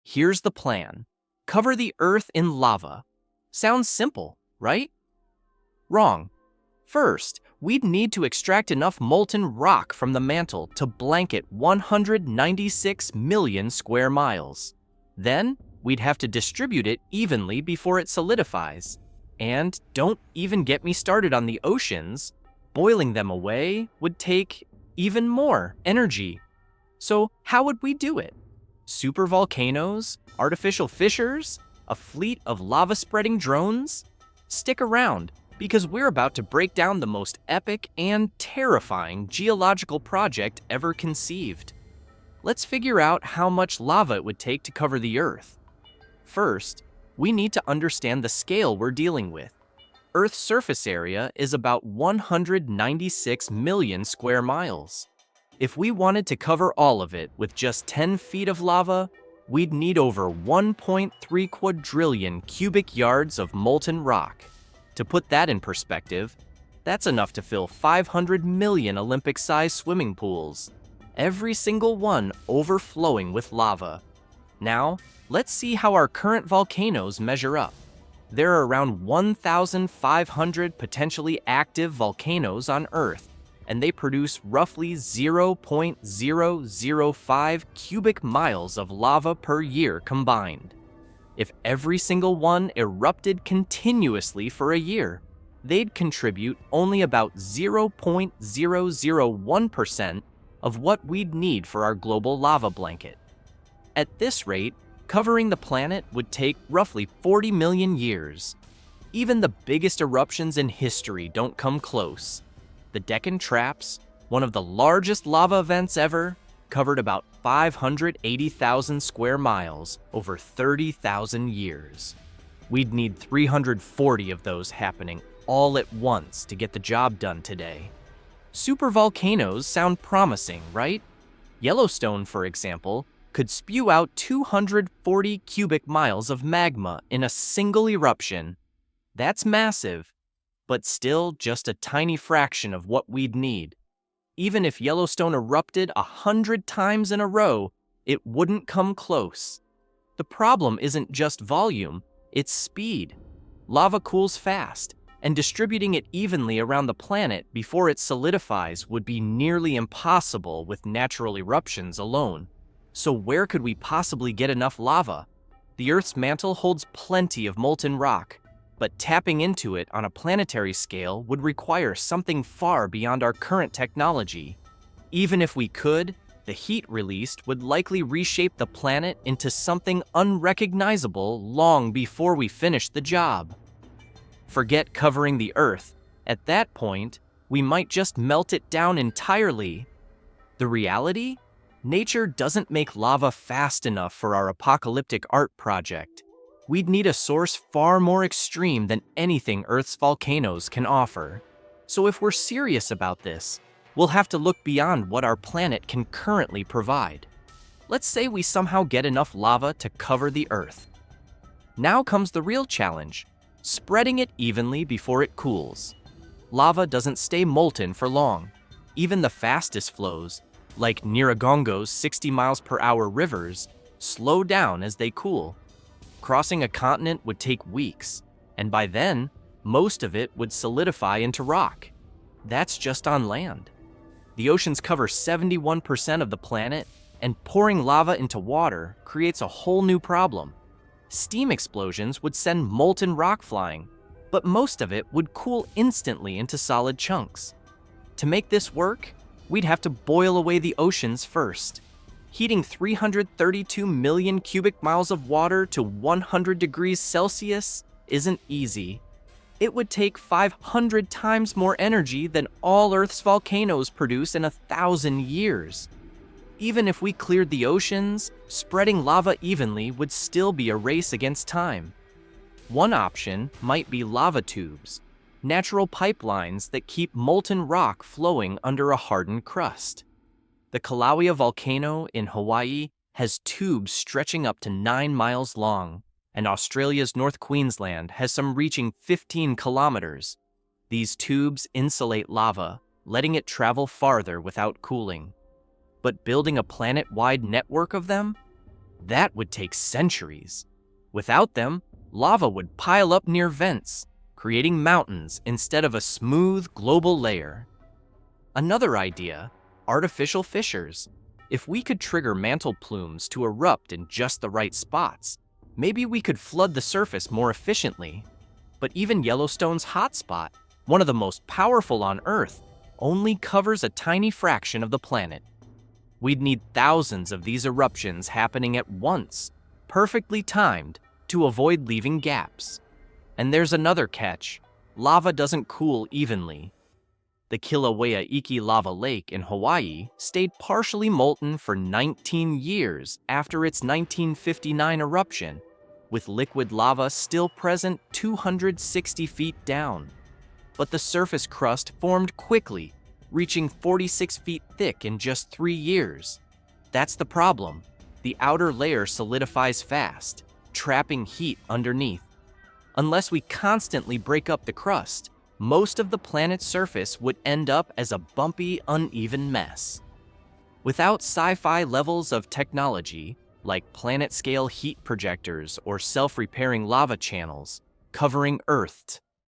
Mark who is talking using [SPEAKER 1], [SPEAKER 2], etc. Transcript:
[SPEAKER 1] Here's the plan. Cover the Earth in lava. Sounds simple, right? Wrong. First, we'd need to extract enough molten rock from the mantle to blanket 196 million square miles. Then, we'd have to distribute it evenly before it solidifies. And don't even get me started on the oceans. Boiling them away would take even more energy. So how would we do it? Supervolcanoes? Artificial fissures? A fleet of lava-spreading drones? Stick around, because we're about to break down the most epic and terrifying geological project ever conceived. Let's figure out how much lava it would take to cover the Earth. First, we need to understand the scale we're dealing with. Earth's surface area is about 196 million square miles. If we wanted to cover all of it with just 10 feet of lava, we'd need over 1.3 quadrillion cubic yards of molten rock. To put that in perspective, that's enough to fill 500 million Olympic-sized swimming pools, every single one overflowing with lava. Now, let's see how our current volcanoes measure up. There are around 1,500 potentially active volcanoes on Earth, and they produce roughly 0.005 cubic miles of lava per year combined. If every single one erupted continuously for a year, they'd contribute only about 0.001% of what we'd need for our global lava blanket. At this rate, covering the planet would take roughly 40 million years. Even the biggest eruptions in history don't come close. The Deccan Traps, one of the largest lava events ever, covered about 580,000 square miles over 30,000 years. We'd need 340 of those happening all at once to get the job done today. Supervolcanoes sound promising, right? Yellowstone, for example, could spew out 240 cubic miles of magma in a single eruption. That's massive, but still just a tiny fraction of what we'd need. Even if Yellowstone erupted 100 times in a row, it wouldn't come close. The problem isn't just volume, it's speed. Lava cools fast, and distributing it evenly around the planet before it solidifies would be nearly impossible with natural eruptions alone. So where could we possibly get enough lava? The Earth's mantle holds plenty of molten rock, but tapping into it on a planetary scale would require something far beyond our current technology. Even if we could, the heat released would likely reshape the planet into something unrecognizable long before we finish the job. Forget covering the Earth. At that point, we might just melt it down entirely. The reality? Nature doesn't make lava fast enough for our apocalyptic art project. We'd need a source far more extreme than anything Earth's volcanoes can offer. So if we're serious about this, we'll have to look beyond what our planet can currently provide. Let's say we somehow get enough lava to cover the Earth. Now comes the real challenge, spreading it evenly before it cools. Lava doesn't stay molten for long. Even the fastest flows, like Nyiragongo's 60 miles per hour rivers, slow down as they cool. Crossing a continent would take weeks, and by then, most of it would solidify into rock. That's just on land. The oceans cover 71% of the planet, and pouring lava into water creates a whole new problem. Steam explosions would send molten rock flying, but most of it would cool instantly into solid chunks. To make this work, we'd have to boil away the oceans first. Heating 332 million cubic miles of water to 100 degrees Celsius isn't easy. It would take 500 times more energy than all Earth's volcanoes produce in 1,000 years. Even if we cleared the oceans, spreading lava evenly would still be a race against time. One option might be lava tubes, natural pipelines that keep molten rock flowing under a hardened crust. The Kilauea volcano in Hawaii has tubes stretching up to 9 miles long, and Australia's North Queensland has some reaching 15 kilometers. These tubes insulate lava, letting it travel farther without cooling. But building a planet-wide network of them? That would take centuries. Without them, lava would pile up near vents, creating mountains instead of a smooth global layer. Another idea, artificial fissures. If we could trigger mantle plumes to erupt in just the right spots, maybe we could flood the surface more efficiently. But even Yellowstone's hotspot, one of the most powerful on Earth, only covers a tiny fraction of the planet. We'd need thousands of these eruptions happening at once, perfectly timed, to avoid leaving gaps. And there's another catch. Lava doesn't cool evenly. The Kilauea Iki Lava Lake in Hawaii stayed partially molten for 19 years after its 1959 eruption, with liquid lava still present 260 feet down. But the surface crust formed quickly, reaching 46 feet thick in just 3 years. That's the problem. The outer layer solidifies fast, trapping heat underneath. Unless we constantly break up the crust, most of the planet's surface would end up as a bumpy, uneven mess. Without sci-fi levels of technology, like planet-scale heat projectors or self-repairing lava channels, covering Earth